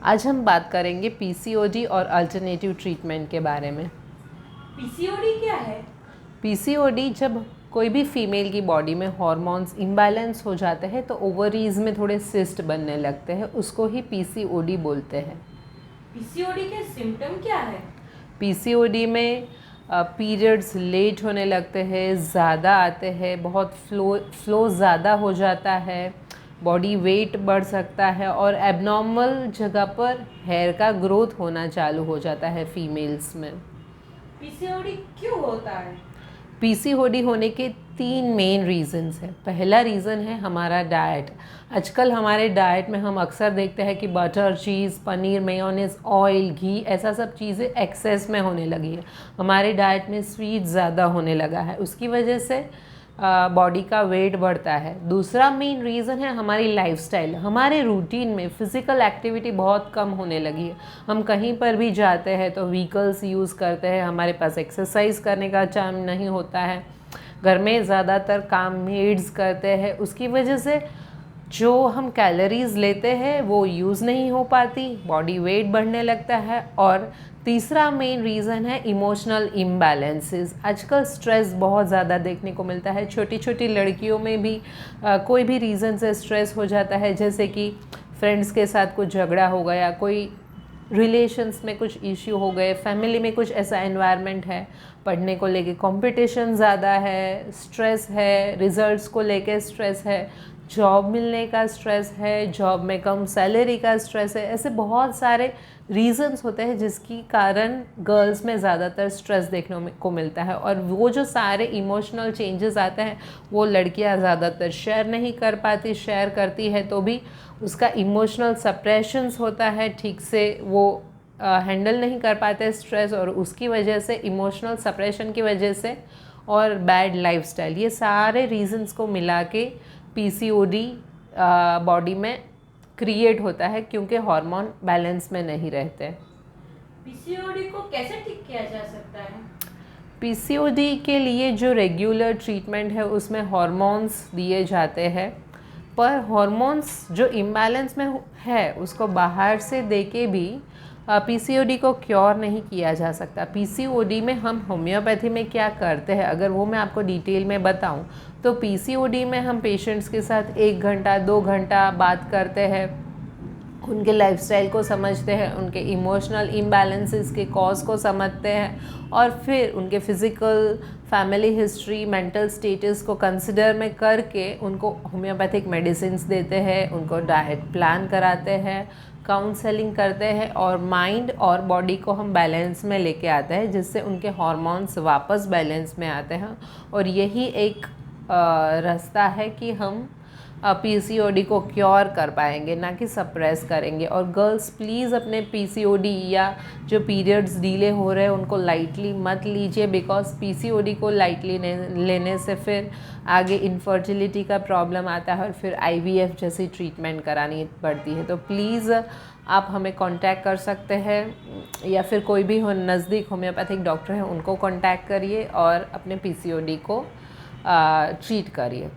आज हम बात करेंगे पीसीओडी और अल्टरनेटिव ट्रीटमेंट के बारे में। पीसीओडी क्या है? पीसीओडी जब कोई भी फीमेल की बॉडी में हार्मोन्स इम्बैलेंस हो जाते हैं तो ओवरीज में थोड़े सिस्ट बनने लगते हैं, उसको ही पीसीओडी बोलते हैं। पीसीओडी के सिम्टम क्या है? पीसीओडी में पीरियड्स लेट होने लगते हैं, ज़्यादा आते हैं, बहुत फ्लो ज़्यादा हो जाता है, बॉडी वेट बढ़ सकता है और एबनॉर्मल जगह पर हेयर का ग्रोथ होना चालू हो जाता है फीमेल्स में। पीसीओडी क्यों होता है? पीसीओडी होने के 3 मेन रीज़न्स हैं। पहला रीज़न है हमारा डाइट। आजकल हमारे डाइट में हम अक्सर देखते हैं कि बटर, चीज़, पनीर, मेयोनीज, ऑयल, घी, ऐसा सब चीज़ें एक्सेस में होने लगी है। हमारे डाइट में स्वीट ज़्यादा होने लगा है, उसकी वजह से बॉडी का वेट बढ़ता है। दूसरा मेन रीज़न है हमारी लाइफस्टाइल। हमारे रूटीन में फ़िज़िकल एक्टिविटी बहुत कम होने लगी है। हम कहीं पर भी जाते हैं तो व्हीकल्स यूज़ करते हैं, हमारे पास एक्सरसाइज करने का टाइम नहीं होता है। घर में ज़्यादातर काम मेड्स करते हैं, उसकी वजह से जो हम कैलोरीज़ लेते हैं वो यूज़ नहीं हो पाती, बॉडी वेट बढ़ने लगता है। और तीसरा मेन रीज़न है इमोशनल इम्बैलेंसेस। आजकल स्ट्रेस बहुत ज़्यादा देखने को मिलता है। छोटी छोटी लड़कियों में भी कोई भी रीज़न से स्ट्रेस हो जाता है, जैसे कि फ्रेंड्स के साथ कुछ झगड़ा हो गया, कोई रिलेशंस में कुछ इश्यू हो गए, फैमिली में कुछ ऐसा एनवायरनमेंट है, पढ़ने को लेके कंपटीशन ज़्यादा है, स्ट्रेस है, रिजल्ट्स को लेके स्ट्रेस है, जॉब मिलने का स्ट्रेस है, जॉब में कम सैलरी का स्ट्रेस है। ऐसे बहुत सारे रीज़न्स होते हैं जिसकी कारण गर्ल्स में ज़्यादातर स्ट्रेस देखने को मिलता है। और वो जो सारे इमोशनल चेंजेस आते हैं वो लड़कियां ज़्यादातर शेयर नहीं कर पाती, शेयर करती है तो भी उसका इमोशनल सप्रेशंस होता है, ठीक से वो हैंडल नहीं कर पाते स्ट्रेस, और उसकी वजह से इमोशनल सप्रेशन की वजह से और बैड लाइफस्टाइल, ये सारे रीज़न्स को मिला के पीसीओडी बॉडी में क्रिएट होता है, क्योंकि हार्मोन बैलेंस में नहीं रहते। पीसीओडी को कैसे ठीक किया जा सकता है? पीसीओडी के लिए जो रेगुलर ट्रीटमेंट है उसमें हार्मोन्स दिए जाते हैं, पर हार्मोन्स जो इम्बैलेंस में है उसको बाहर से देके भी पीसीओडी को क्योर नहीं किया जा सकता। पीसीओडी में हम होम्योपैथी में क्या करते हैं, अगर वो मैं आपको डिटेल में बताऊं तो पीसीओडी में हम पेशेंट्स के साथ 1 घंटा 2 घंटा बात करते हैं, उनके लाइफस्टाइल को समझते हैं, उनके इमोशनल इम्बैलेंसेस के कॉज को समझते हैं और फिर उनके physical, family history, mental status को कंसिडर में करके उनको होम्योपैथिक मेडिसिन्स देते हैं, उनको डाइट प्लान कराते हैं, काउंसलिंग करते हैं और माइंड और बॉडी को हम बैलेंस में लेके आते हैं, जिससे उनके हार्मोन्स वापस बैलेंस में आते हैं। और यही एक रास्ता है कि हम पीसीओडी को क्योर कर पाएंगे, ना कि सप्रेस करेंगे। और गर्ल्स प्लीज़ अपने पीसीओडी या जो पीरियड्स डिले हो रहे हैं उनको लाइटली मत लीजिए, बिकॉज पीसीओडी को लाइटली लेने से फिर आगे इनफर्टिलिटी का प्रॉब्लम आता है और फिर आईवीएफ जैसी ट्रीटमेंट करानी पड़ती है। तो प्लीज़ आप हमें कांटेक्ट कर सकते हैं या फिर कोई भी हो नज़दीक होम्योपैथिक डॉक्टर है उनको कांटेक्ट करिए और अपने पीसीओडी को ट्रीट करिए।